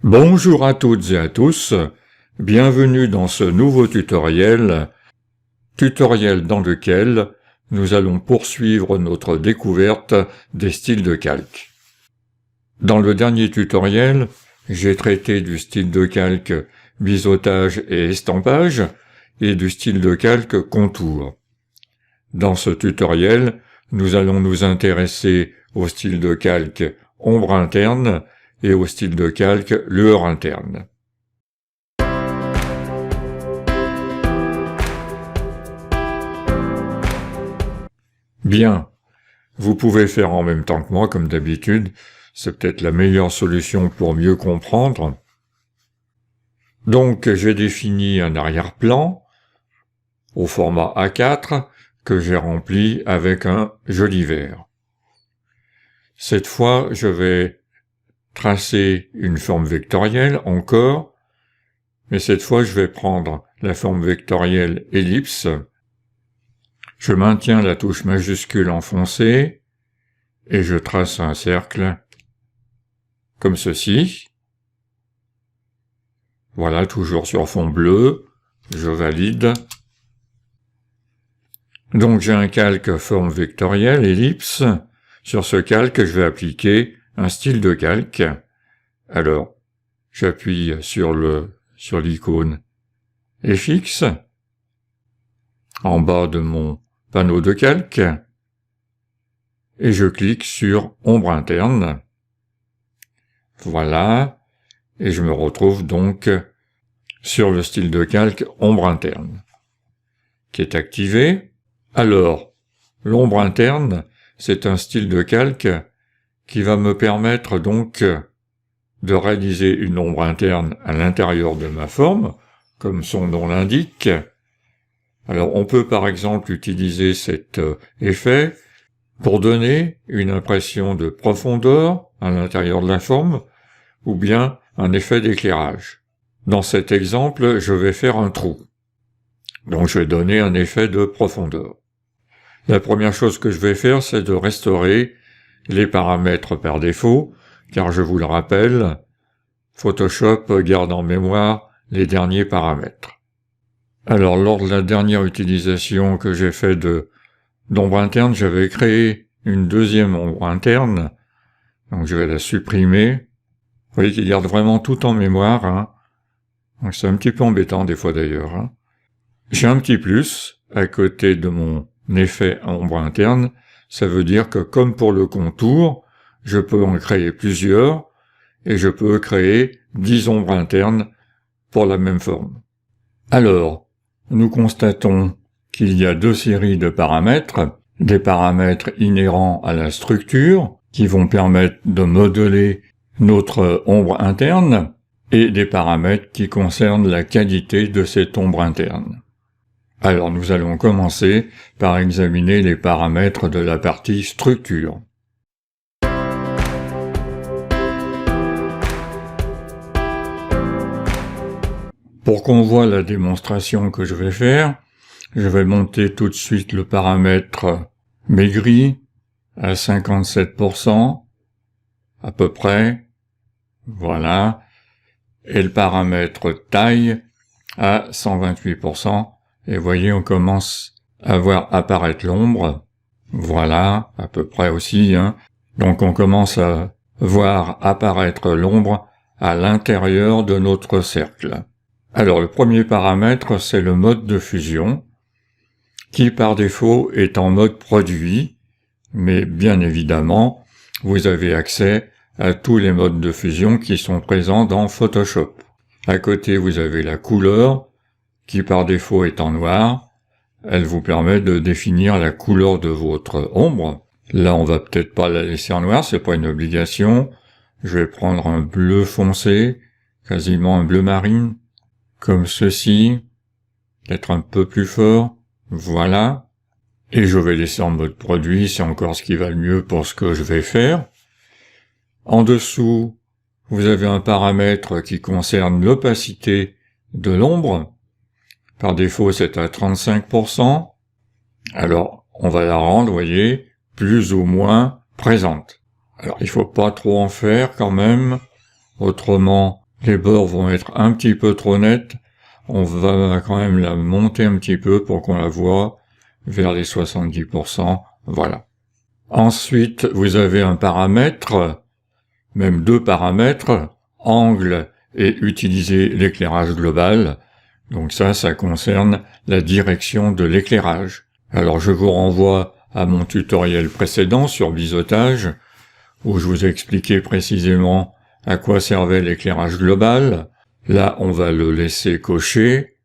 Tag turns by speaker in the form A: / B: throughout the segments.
A: Bonjour à toutes et à tous, bienvenue dans ce nouveau tutoriel dans lequel nous allons poursuivre notre découverte des styles de calque. Dans le dernier tutoriel, j'ai traité du style de calque biseautage et estampage et du style de calque contour. Dans ce tutoriel, nous allons nous intéresser au style de calque ombre interne et au style de calque lueur interne. Bien, vous pouvez faire en même temps que moi comme d'habitude, c'est peut-être la meilleure solution pour mieux comprendre. Donc j'ai défini un arrière-plan au format A4 que j'ai rempli avec un joli vert. Cette fois, je vais tracer une forme vectorielle encore, mais cette fois je vais prendre la forme vectorielle ellipse. Je maintiens la touche majuscule enfoncée et je trace un cercle comme ceci. Voilà, toujours sur fond bleu, je valide. Donc j'ai un calque forme vectorielle ellipse. Sur ce calque, je vais appliquer un style de calque. Alors, j'appuie sur l'icône FX en bas de mon panneau de calque et je clique sur ombre interne. Voilà, et je me retrouve donc sur le style de calque ombre interne qui est activé. Alors, l'ombre interne, c'est un style de calque qui va me permettre donc de réaliser une ombre interne à l'intérieur de ma forme, comme son nom l'indique. Alors on peut par exemple utiliser cet effet pour donner une impression de profondeur à l'intérieur de la forme, ou bien un effet d'éclairage. Dans cet exemple, je vais faire un trou. Donc je vais donner un effet de profondeur. La première chose que je vais faire, c'est de restaurer les paramètres par défaut, car je vous le rappelle, Photoshop garde en mémoire les derniers paramètres. Alors, lors de la dernière utilisation que j'ai fait d'ombre interne, j'avais créé une deuxième ombre interne, donc je vais la supprimer. Vous voyez qu'il garde vraiment tout en mémoire, hein. Donc c'est un petit peu embêtant des fois d'ailleurs, hein. J'ai un petit plus à côté de mon effet ombre interne. Ça veut dire que comme pour le contour, je peux en créer plusieurs et je peux créer 10 ombres internes pour la même forme. Alors, nous constatons qu'il y a deux séries de paramètres, des paramètres inhérents à la structure qui vont permettre de modeler notre ombre interne et des paramètres qui concernent la qualité de cette ombre interne. Alors nous allons commencer par examiner les paramètres de la partie structure. Pour qu'on voit la démonstration que je vais faire, je vais monter tout de suite le paramètre maigri à 57%, à peu près, voilà, et le paramètre taille à 128%. Et voyez, on commence à voir apparaître l'ombre. Voilà, à peu près aussi, hein. Donc on commence à voir apparaître l'ombre à l'intérieur de notre cercle. Alors le premier paramètre, c'est le mode de fusion, qui par défaut est en mode produit, mais bien évidemment, vous avez accès à tous les modes de fusion qui sont présents dans Photoshop. À côté, vous avez la couleur, qui par défaut est en noir. Elle vous permet de définir la couleur de votre ombre. Là, on va peut-être pas la laisser en noir, c'est pas une obligation. Je vais prendre un bleu foncé, quasiment un bleu marine, comme ceci, peut-être un peu plus fort, voilà. Et je vais laisser en mode produit, c'est encore ce qui va le mieux pour ce que je vais faire. En dessous, vous avez un paramètre qui concerne l'opacité de l'ombre. Par défaut, c'est à 35%. Alors, on va la rendre, vous voyez, plus ou moins présente. Alors, il faut pas trop en faire quand même. Autrement, les bords vont être un petit peu trop nets. On va quand même la monter un petit peu pour qu'on la voit vers les 70%. Voilà. Ensuite, vous avez un paramètre, même deux paramètres, angle et utiliser l'éclairage global. Donc ça concerne la direction de l'éclairage. Alors je vous renvoie à mon tutoriel précédent sur biseautage, où je vous ai expliqué précisément à quoi servait l'éclairage global. Là, on va le laisser cocher,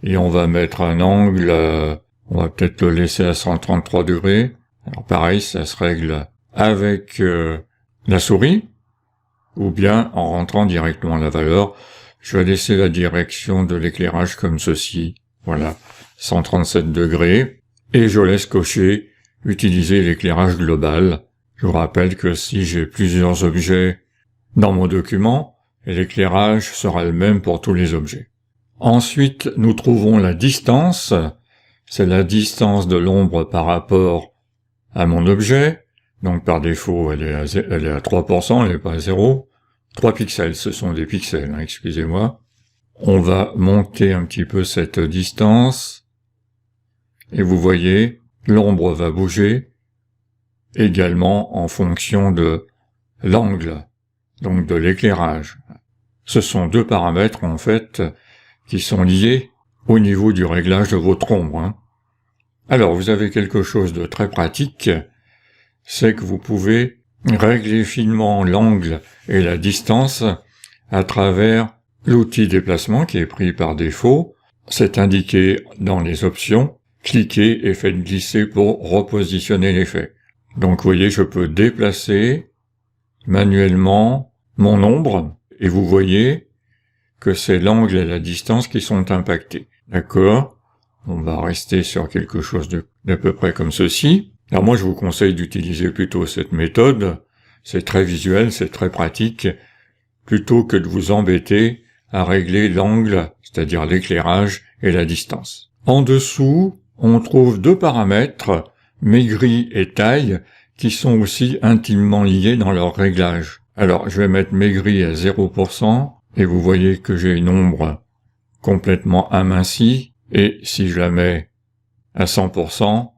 A: et on va mettre un angle, on va peut-être le laisser à 133 degrés. Alors pareil, ça se règle avec la souris, ou bien en rentrant directement la valeur. Je vais laisser la direction de l'éclairage comme ceci. Voilà, 137 degrés. Et je laisse cocher, utiliser l'éclairage global. Je vous rappelle que si j'ai plusieurs objets dans mon document, l'éclairage sera le même pour tous les objets. Ensuite, nous trouvons la distance. C'est la distance de l'ombre par rapport à mon objet. Donc par défaut, elle est à 3%, elle n'est pas à 0. 3 pixels, ce sont des pixels, hein, excusez-moi. On va monter un petit peu cette distance. Et vous voyez, l'ombre va bouger également en fonction de l'angle, donc de l'éclairage. Ce sont deux paramètres, en fait, qui sont liés au niveau du réglage de votre ombre. Hein. Alors, vous avez quelque chose de très pratique, c'est que vous pouvez régler finement l'angle et la distance à travers l'outil déplacement qui est pris par défaut. C'est indiqué dans les options. Cliquez et faites glisser pour repositionner l'effet. Donc, vous voyez, je peux déplacer manuellement mon ombre et vous voyez que c'est l'angle et la distance qui sont impactés. D'accord? On va rester sur quelque chose d'à peu près comme ceci. Alors moi, je vous conseille d'utiliser plutôt cette méthode. C'est très visuel, c'est très pratique, plutôt que de vous embêter à régler l'angle, c'est-à-dire l'éclairage et la distance. En dessous, on trouve deux paramètres, maigri et taille, qui sont aussi intimement liés dans leur réglage. Alors, je vais mettre maigri à 0%, et vous voyez que j'ai une ombre complètement amincie, et si je la mets à 100%,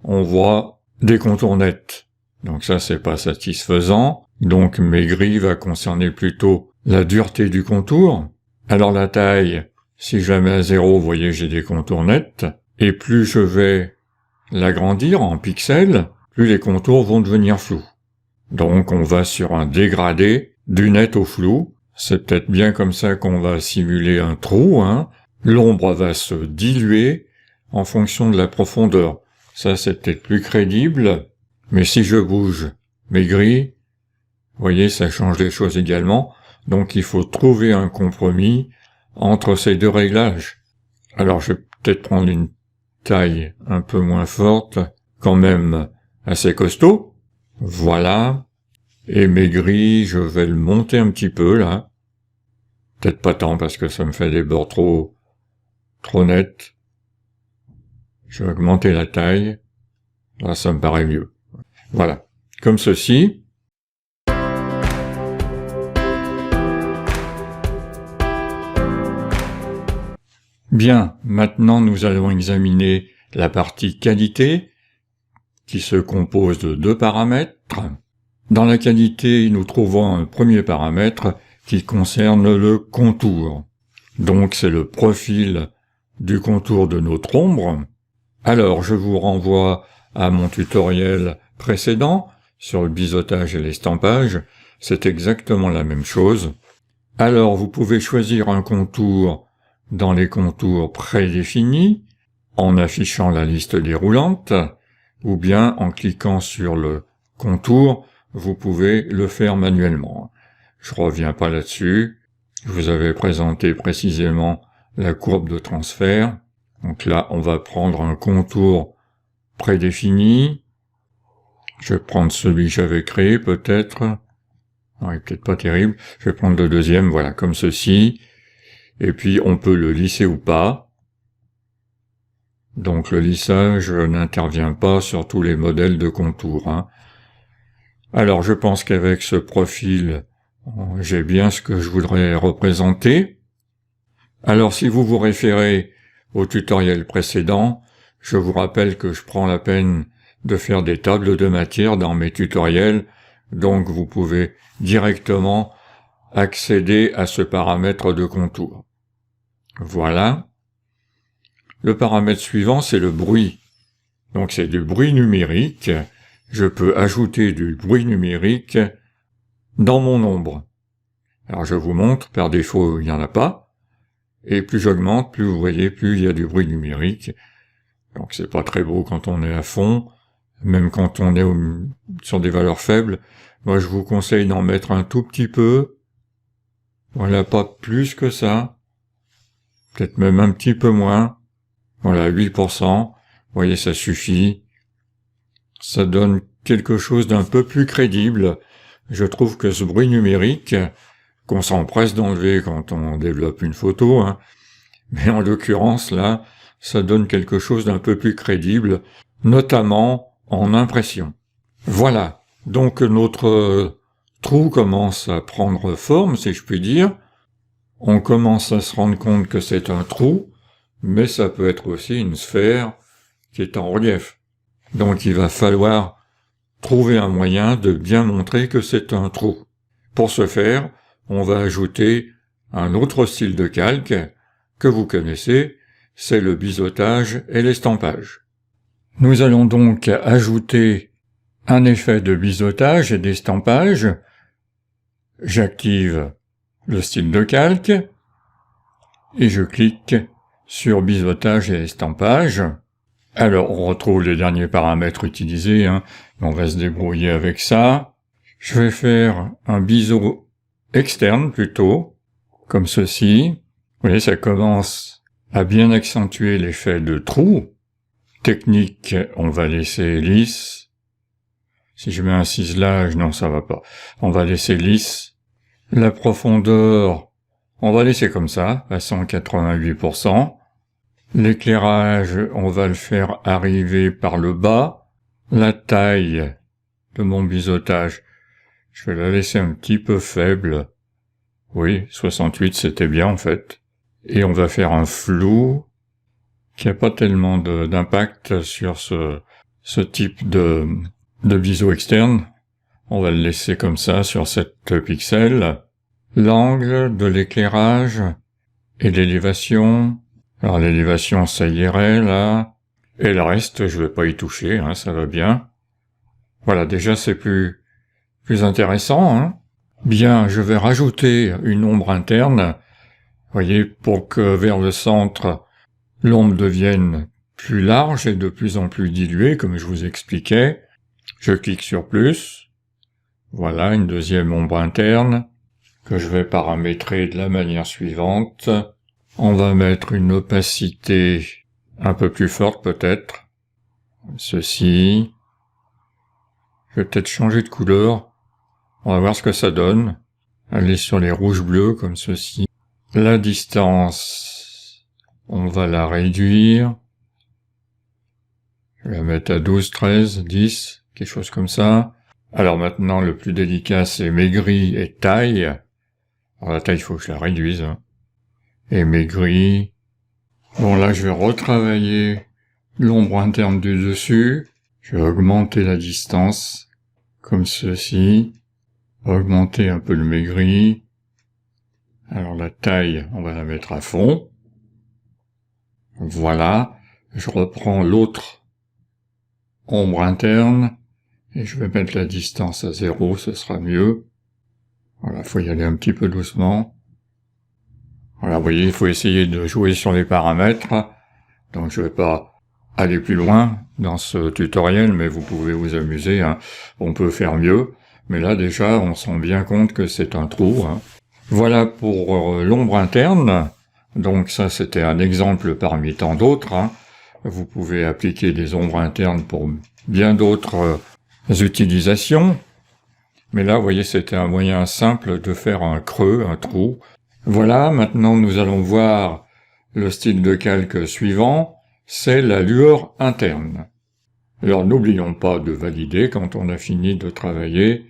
A: on voit des contours nets. Donc ça, c'est pas satisfaisant. Donc maigri va concerner plutôt la dureté du contour. Alors la taille, si je la mets à 0, vous voyez, j'ai des contours nets. Et plus je vais l'agrandir en pixels, plus les contours vont devenir flous. Donc on va sur un dégradé du net au flou. C'est peut-être bien comme ça qu'on va simuler un trou, hein. L'ombre va se diluer en fonction de la profondeur. Ça, c'est peut-être plus crédible. Mais si je bouge maigri, vous voyez, ça change les choses également. Donc il faut trouver un compromis entre ces deux réglages. Alors je vais peut-être prendre une taille un peu moins forte, quand même assez costaud. Voilà. Et maigri, je vais le monter un petit peu, là. Peut-être pas tant, parce que ça me fait des bords trop nets. Je vais augmenter la taille. Là, ça me paraît mieux. Voilà. Comme ceci. Bien, maintenant nous allons examiner la partie qualité, qui se compose de deux paramètres. Dans la qualité, nous trouvons un premier paramètre qui concerne le contour. Donc c'est le profil du contour de notre ombre. Alors je vous renvoie à mon tutoriel précédent sur le biseautage et l'estampage. C'est exactement la même chose. Alors vous pouvez choisir un contour dans les contours prédéfinis, en affichant la liste déroulante, ou bien en cliquant sur le contour, vous pouvez le faire manuellement. Je reviens pas là-dessus. Je vous avais présenté précisément la courbe de transfert. Donc là, on va prendre un contour prédéfini. Je vais prendre celui que j'avais créé, peut-être. Non, il est peut-être pas terrible. Je vais prendre le deuxième, voilà, comme ceci. Et puis, on peut le lisser ou pas. Donc, le lissage n'intervient pas sur tous les modèles de contours, hein. Alors, je pense qu'avec ce profil j'ai bien ce que je voudrais représenter. Alors si vous vous référez au tutoriel précédent, je vous rappelle que je prends la peine de faire des tables de matière dans mes tutoriels, donc vous pouvez directement accéder à ce paramètre de contour. Voilà. Le paramètre suivant, c'est le bruit. Donc c'est du bruit numérique. Je peux ajouter du bruit numérique dans mon ombre. Alors je vous montre, par défaut il n'y en a pas. Et plus j'augmente, plus vous voyez, plus il y a du bruit numérique. Donc c'est pas très beau quand on est à fond, même quand on est sur des valeurs faibles. Moi je vous conseille d'en mettre un tout petit peu. Voilà, pas plus que ça. Peut-être même un petit peu moins. Voilà, 8%. Vous voyez, ça suffit. Ça donne quelque chose d'un peu plus crédible. Je trouve que ce bruit numérique, qu'on s'empresse d'enlever quand on développe une photo, hein, mais en l'occurrence, là, ça donne quelque chose d'un peu plus crédible, notamment en impression. Voilà. Donc notre trou commence à prendre forme, si je puis dire. On commence à se rendre compte que c'est un trou, mais ça peut être aussi une sphère qui est en relief. Donc il va falloir trouver un moyen de bien montrer que c'est un trou. Pour ce faire, on va ajouter un autre style de calque que vous connaissez, c'est le biseautage et l'estampage. Nous allons donc ajouter un effet de biseautage et d'estampage. J'active le style de calque et je clique sur biseautage et estampage. Alors on retrouve les derniers paramètres utilisés, on va se débrouiller avec ça. Je vais faire un biseau externe plutôt, comme ceci. Vous voyez, ça commence à bien accentuer l'effet de trou. Technique, on va laisser lisse. Si je mets un ciselage, non, ça va pas. On va laisser lisse. La profondeur, on va laisser comme ça, à 188%. L'éclairage, on va le faire arriver par le bas. La taille de mon biseautage, je vais la laisser un petit peu faible. Oui, 68, c'était bien en fait. Et on va faire un flou qui n'a pas tellement d'impact sur ce type de biseau externe. On va le laisser comme ça sur 7 pixels. L'angle de l'éclairage et l'élévation. Alors l'élévation, ça irait là. Et le reste, je vais pas y toucher, ça va bien. Voilà, déjà c'est plus intéressant. Bien, je vais rajouter une ombre interne. Vous voyez, pour que vers le centre, l'ombre devienne plus large et de plus en plus diluée, comme je vous expliquais. Je clique sur plus. Voilà, une deuxième ombre interne que je vais paramétrer de la manière suivante. On va mettre une opacité un peu plus forte peut-être. Ceci. Je vais peut-être changer de couleur. On va voir ce que ça donne. Aller sur les rouges-bleus comme ceci. La distance, on va la réduire. Je vais la mettre à 12, 13, 10, quelque chose comme ça. Alors maintenant, le plus délicat, c'est maigri et taille. Alors la taille, il faut que je la réduise. Et maigri. Bon, là, je vais retravailler l'ombre interne du dessus. Je vais augmenter la distance, comme ceci. Augmenter un peu le maigri. Alors la taille, on va la mettre à fond. Voilà. Je reprends l'autre ombre interne. Et je vais mettre la distance à 0, ce sera mieux. Voilà, faut y aller un petit peu doucement. Voilà, vous voyez, il faut essayer de jouer sur les paramètres. Donc je vais pas aller plus loin dans ce tutoriel, mais vous pouvez vous amuser. On peut faire mieux. Mais là déjà, on se rend bien compte que c'est un trou. Voilà pour l'ombre interne. Donc ça, c'était un exemple parmi tant d'autres. Vous pouvez appliquer des ombres internes pour bien d'autres utilisations. Mais là, vous voyez, c'était un moyen simple de faire un creux, un trou. Voilà, maintenant nous allons voir le style de calque suivant, c'est la lueur interne. Alors n'oublions pas de valider quand on a fini de travailler.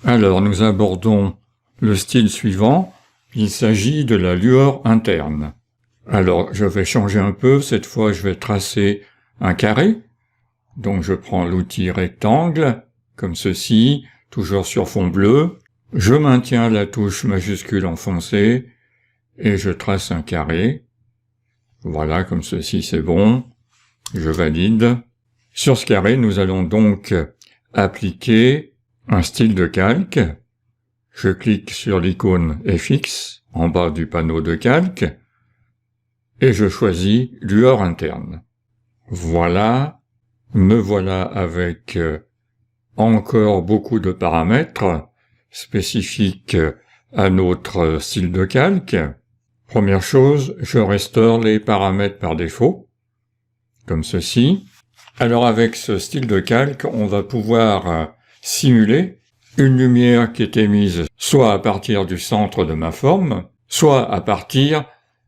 A: Alors, nous abordons le style suivant. Il s'agit de la lueur interne. Alors, je vais changer un peu. Cette fois, je vais tracer un carré. Donc, je prends l'outil rectangle, comme ceci, toujours sur fond bleu. Je maintiens la touche majuscule enfoncée et je trace un carré. Voilà, comme ceci, c'est bon. Je valide. Sur ce carré, nous allons donc appliquer un style de calque. Je clique sur l'icône FX en bas du panneau de calque et je choisis lueur interne. Voilà, me voilà avec encore beaucoup de paramètres spécifiques à notre style de calque. Première chose, je restaure les paramètres par défaut, comme ceci. Alors avec ce style de calque, on va pouvoir simuler une lumière qui est émise soit à partir du centre de ma forme, soit à partir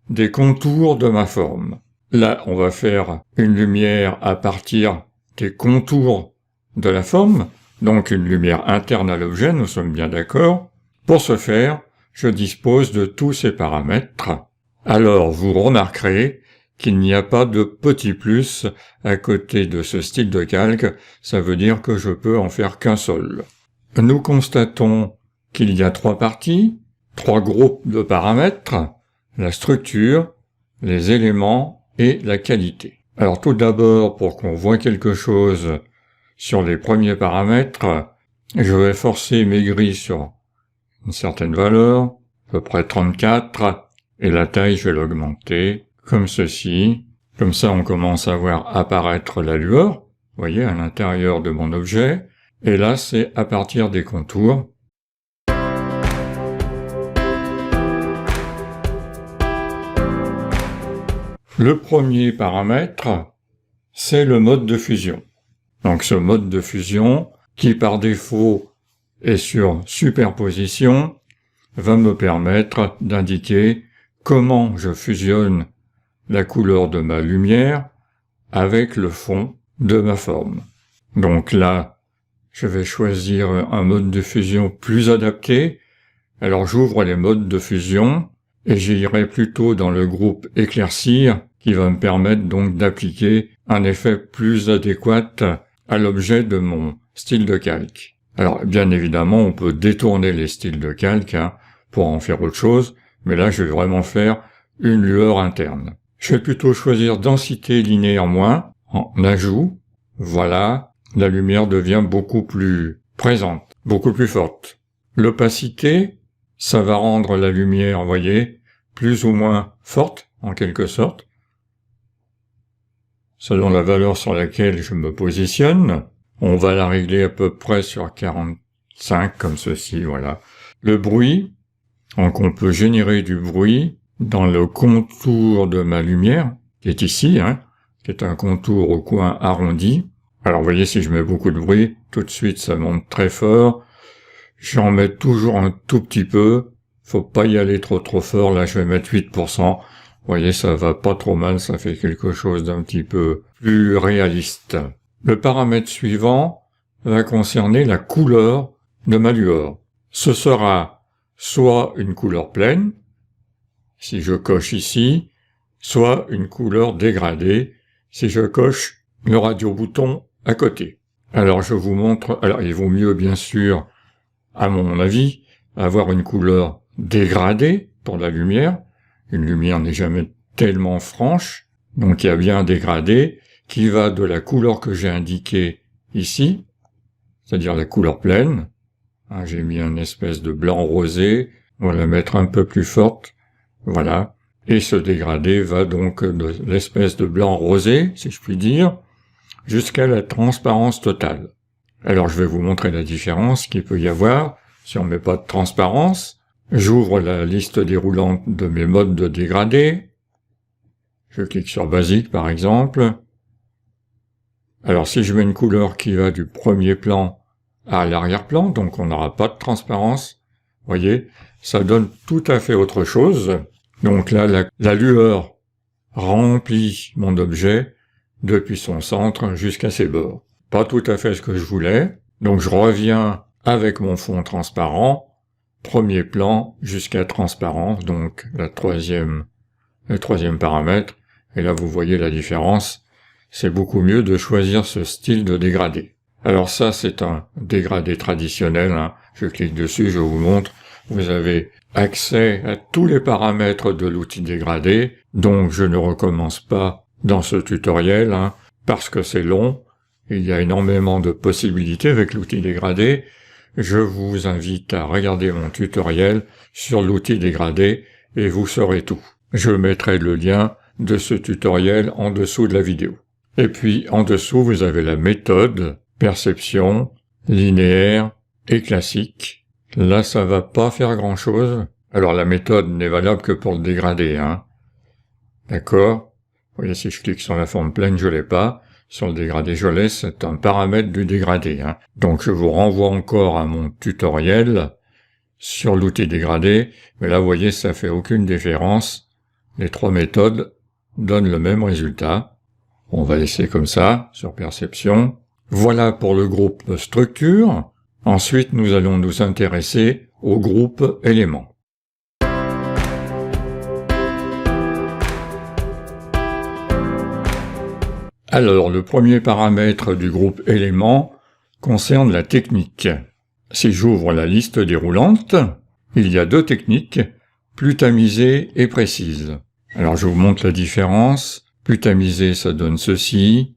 A: des contours de ma forme. Là, on va faire une lumière à partir des contours de la forme, donc une lumière interne à l'objet, nous sommes bien d'accord. Pour ce faire, je dispose de tous ces paramètres. Alors, vous remarquerez qu'il n'y a pas de petit plus à côté de ce style de calque, ça veut dire que je peux en faire qu'un seul. Nous constatons qu'il y a 3 parties, 3 groupes de paramètres, la structure, les éléments et la qualité. Alors tout d'abord, pour qu'on voit quelque chose sur les premiers paramètres, je vais forcer mes grilles sur une certaine valeur, à peu près 34, et la taille je vais l'augmenter, comme ceci. Comme ça on commence à voir apparaître la lueur, vous voyez, à l'intérieur de mon objet, et là c'est à partir des contours. Le premier paramètre, c'est le mode de fusion. Donc ce mode de fusion, qui par défaut est sur superposition, va me permettre d'indiquer comment je fusionne la couleur de ma lumière avec le fond de ma forme. Donc là, je vais choisir un mode de fusion plus adapté. Alors j'ouvre les modes de fusion et j'irai plutôt dans le groupe éclaircir qui va me permettre donc d'appliquer un effet plus adéquat à l'objet de mon style de calque. Alors bien évidemment on peut détourner les styles de calque pour en faire autre chose, mais là je vais vraiment faire une lueur interne. Je vais plutôt choisir densité linéaire moins en ajout. Voilà, la lumière devient beaucoup plus présente, beaucoup plus forte. L'opacité, ça va rendre la lumière, vous voyez, plus ou moins forte en quelque sorte, selon la valeur sur laquelle je me positionne. On va la régler à peu près sur 45 comme ceci, voilà. Le bruit, donc on peut générer du bruit dans le contour de ma lumière, qui est ici, qui est un contour au coin arrondi. Alors vous voyez, si je mets beaucoup de bruit, tout de suite ça monte très fort. J'en mets toujours un tout petit peu, faut pas y aller trop fort, là je vais mettre 8%. Vous voyez, ça va pas trop mal, ça fait quelque chose d'un petit peu plus réaliste. Le paramètre suivant va concerner la couleur de ma lueur. Ce sera soit une couleur pleine, si je coche ici, soit une couleur dégradée, si je coche le radio-bouton à côté. Alors je vous montre, alors il vaut mieux bien sûr, à mon avis, avoir une couleur dégradée pour la lumière. Une lumière n'est jamais tellement franche, donc il y a bien un dégradé qui va de la couleur que j'ai indiquée ici, c'est-à-dire la couleur pleine. J'ai mis une espèce de blanc rosé, on va la mettre un peu plus forte, voilà. Et ce dégradé va donc de l'espèce de blanc rosé, si je puis dire, jusqu'à la transparence totale. Alors je vais vous montrer la différence qu'il peut y avoir si on ne met pas de transparence. J'ouvre la liste déroulante de mes modes de dégradé. Je clique sur basique par exemple. Alors si je mets une couleur qui va du premier plan à l'arrière-plan, donc on n'aura pas de transparence, vous voyez, ça donne tout à fait autre chose. Donc là, la lueur remplit mon objet depuis son centre jusqu'à ses bords. Pas tout à fait ce que je voulais, donc je reviens avec mon fond transparent, premier plan jusqu'à transparent, donc le troisième paramètre. Et là, vous voyez la différence. C'est beaucoup mieux de choisir ce style de dégradé. Alors ça, c'est un dégradé traditionnel. Je clique dessus, je vous montre. Vous avez accès à tous les paramètres de l'outil dégradé. Donc, je ne recommence pas dans ce tutoriel, parce que c'est long. Il y a énormément de possibilités avec l'outil dégradé. Je vous invite à regarder mon tutoriel sur l'outil dégradé et vous saurez tout. Je mettrai le lien de ce tutoriel en dessous de la vidéo. Et puis, en dessous, vous avez la méthode, perception, linéaire et classique. Là, ça va pas faire grand-chose. Alors, la méthode n'est valable que pour le dégradé, D'accord? Vous voyez, si je clique sur la forme pleine, je l'ai pas. Sur le dégradé, je l'ai. C'est un paramètre du dégradé, Donc, je vous renvoie encore à mon tutoriel sur l'outil dégradé. Mais là, vous voyez, ça fait aucune différence. Les trois méthodes donnent le même résultat. On va laisser comme ça, sur perception. Voilà pour le groupe structure. Ensuite, nous allons nous intéresser au groupe éléments. Alors, le premier paramètre du groupe éléments concerne la technique. Si j'ouvre la liste déroulante, il y a deux techniques, plus tamisée et précise. Alors, je vous montre la différence. Plus tamisé, ça donne ceci,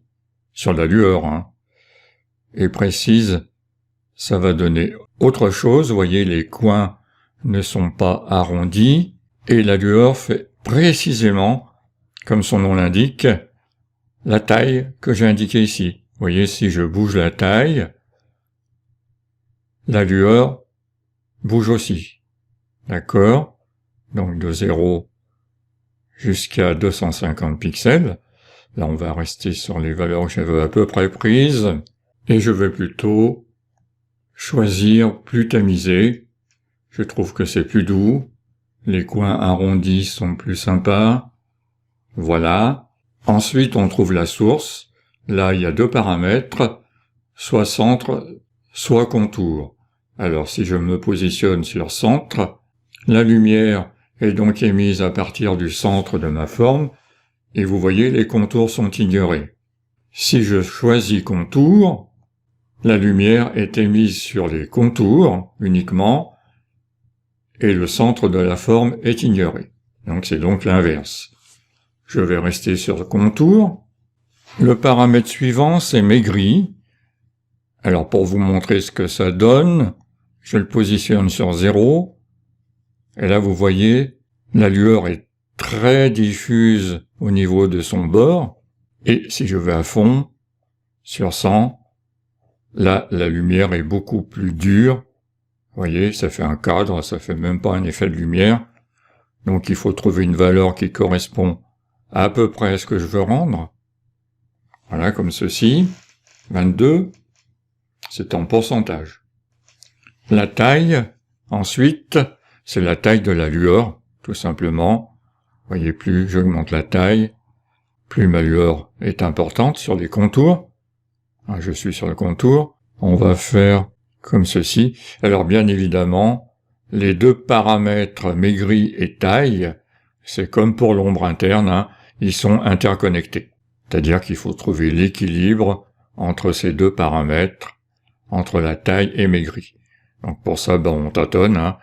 A: sur la lueur, Et précise, ça va donner autre chose. Vous voyez, les coins ne sont pas arrondis, et la lueur fait précisément, comme son nom l'indique, la taille que j'ai indiquée ici. Vous voyez, si je bouge la taille, la lueur bouge aussi. D'accord? Donc de 0 jusqu'à 250 pixels. Là, on va rester sur les valeurs que j'avais à peu près prises. Et je vais plutôt choisir plus tamisé. Je trouve que c'est plus doux. Les coins arrondis sont plus sympas. Voilà. Ensuite, on trouve la source. Là, il y a deux paramètres, soit centre, soit contour. Alors, si je me positionne sur centre, la lumière est donc émise à partir du centre de ma forme, et vous voyez, les contours sont ignorés. Si je choisis contour, la lumière est émise sur les contours uniquement, et le centre de la forme est ignoré. Donc c'est donc l'inverse. Je vais rester sur contour. Le paramètre suivant, c'est maigri. Alors pour vous montrer ce que ça donne, je le positionne sur 0, et là vous voyez, la lueur est très diffuse au niveau de son bord, et si je vais à fond, sur 100, là la lumière est beaucoup plus dure. Vous voyez, ça fait un cadre, ça fait même pas un effet de lumière. Donc il faut trouver une valeur qui correspond à peu près à ce que je veux rendre. Voilà, comme ceci. 22, c'est en pourcentage. La taille, ensuite, c'est la taille de la lueur, tout simplement. Vous voyez, plus j'augmente la taille, plus ma lueur est importante sur les contours. Je suis sur le contour. On va faire comme ceci. Alors bien évidemment, les deux paramètres maigri et taille, c'est comme pour l'ombre interne, ils sont interconnectés. C'est-à-dire qu'il faut trouver l'équilibre entre ces deux paramètres, entre la taille et maigri. Donc pour ça, on tâtonne,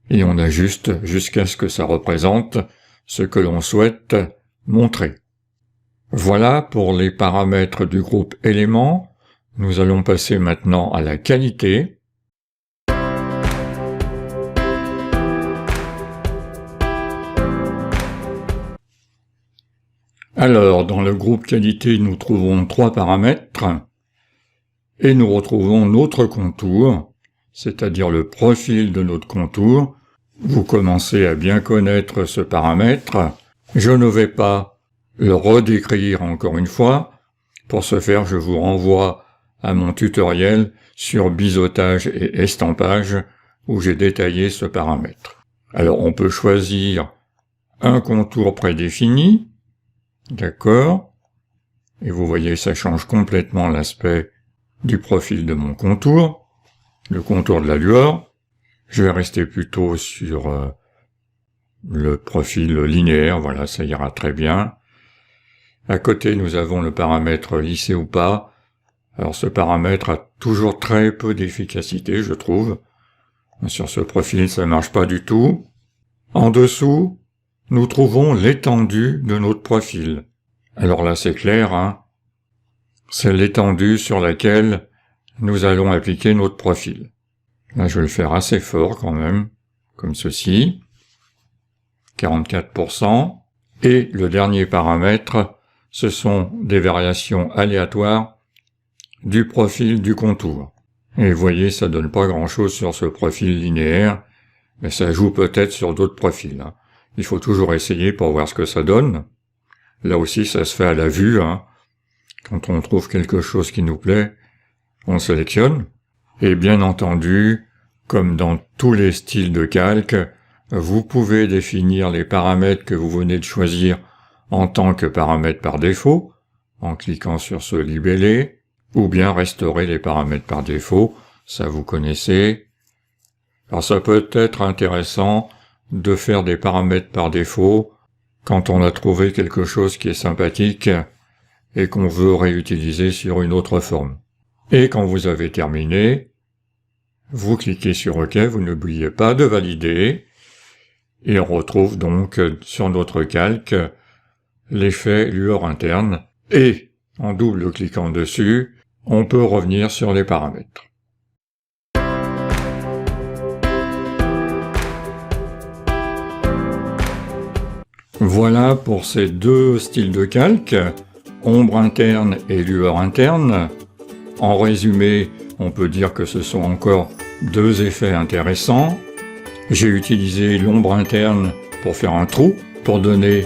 A: et on ajuste jusqu'à ce que ça représente ce que l'on souhaite montrer. Voilà pour les paramètres du groupe éléments. Nous allons passer maintenant à la qualité. Alors, dans le groupe qualité, nous trouvons trois paramètres et nous retrouvons notre contour, c'est-à-dire le profil de notre contour. Vous commencez à bien connaître ce paramètre. Je ne vais pas le redécrire encore une fois. Pour ce faire, je vous renvoie à mon tutoriel sur biseautage et estampage où j'ai détaillé ce paramètre. Alors, on peut choisir un contour prédéfini. D'accord. Et vous voyez, ça change complètement l'aspect du profil de mon contour. le contour de la lueur. Je vais rester plutôt sur le profil linéaire, voilà, ça ira très bien. À côté, nous avons le paramètre lisser ou pas. Alors ce paramètre a toujours très peu d'efficacité, je trouve. Sur ce profil, ça marche pas du tout. En dessous, nous trouvons l'étendue de notre profil. Alors là, c'est clair, hein. C'est l'étendue sur laquelle nous allons appliquer notre profil. Là, je vais le faire assez fort quand même, comme ceci. 44%. Et le dernier paramètre, ce sont des variations aléatoires du profil du contour. Et vous voyez, ça donne pas grand-chose sur ce profil linéaire, mais ça joue peut-être sur d'autres profils, hein. Il faut toujours essayer pour voir ce que ça donne. Là aussi, ça se fait à la vue, hein. Quand on trouve quelque chose qui nous plaît, on sélectionne. Et bien entendu, comme dans tous les styles de calque, vous pouvez définir les paramètres que vous venez de choisir en tant que paramètres par défaut, en cliquant sur ce libellé, ou bien restaurer les paramètres par défaut, ça vous connaissez. Alors ça peut être intéressant de faire des paramètres par défaut quand on a trouvé quelque chose qui est sympathique et qu'on veut réutiliser sur une autre forme. Et quand vous avez terminé, vous cliquez sur OK, vous n'oubliez pas de valider, et on retrouve donc sur notre calque l'effet lueur interne, et en double-cliquant dessus, on peut revenir sur les paramètres. Voilà pour ces deux styles de calque, ombre interne et lueur interne. En résumé, on peut dire que ce sont encore deux effets intéressants. J'ai utilisé l'ombre interne pour faire un trou, pour donner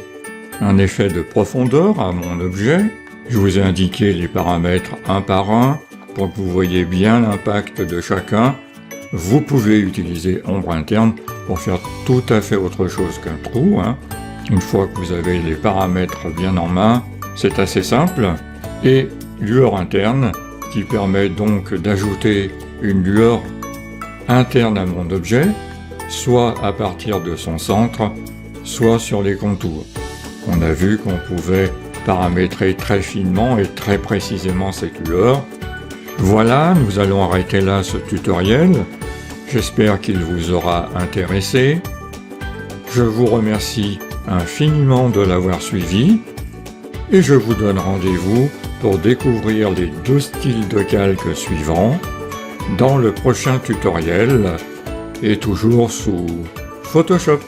A: un effet de profondeur à mon objet. Je vous ai indiqué les paramètres un par un pour que vous voyez bien l'impact de chacun. Vous pouvez utiliser ombre interne pour faire tout à fait autre chose qu'un trou, hein. Une fois que vous avez les paramètres bien en main, c'est assez simple. Et lueur interne, qui permet donc d'ajouter une lueur interne à mon objet, soit à partir de son centre, soit sur les contours. On a vu qu'on pouvait paramétrer très finement et très précisément cette lueur. Voilà, nous allons arrêter là ce tutoriel. J'espère qu'il vous aura intéressé. Je vous remercie infiniment de l'avoir suivi et je vous donne rendez-vous pour découvrir les deux styles de calque suivants dans le prochain tutoriel et toujours sous Photoshop.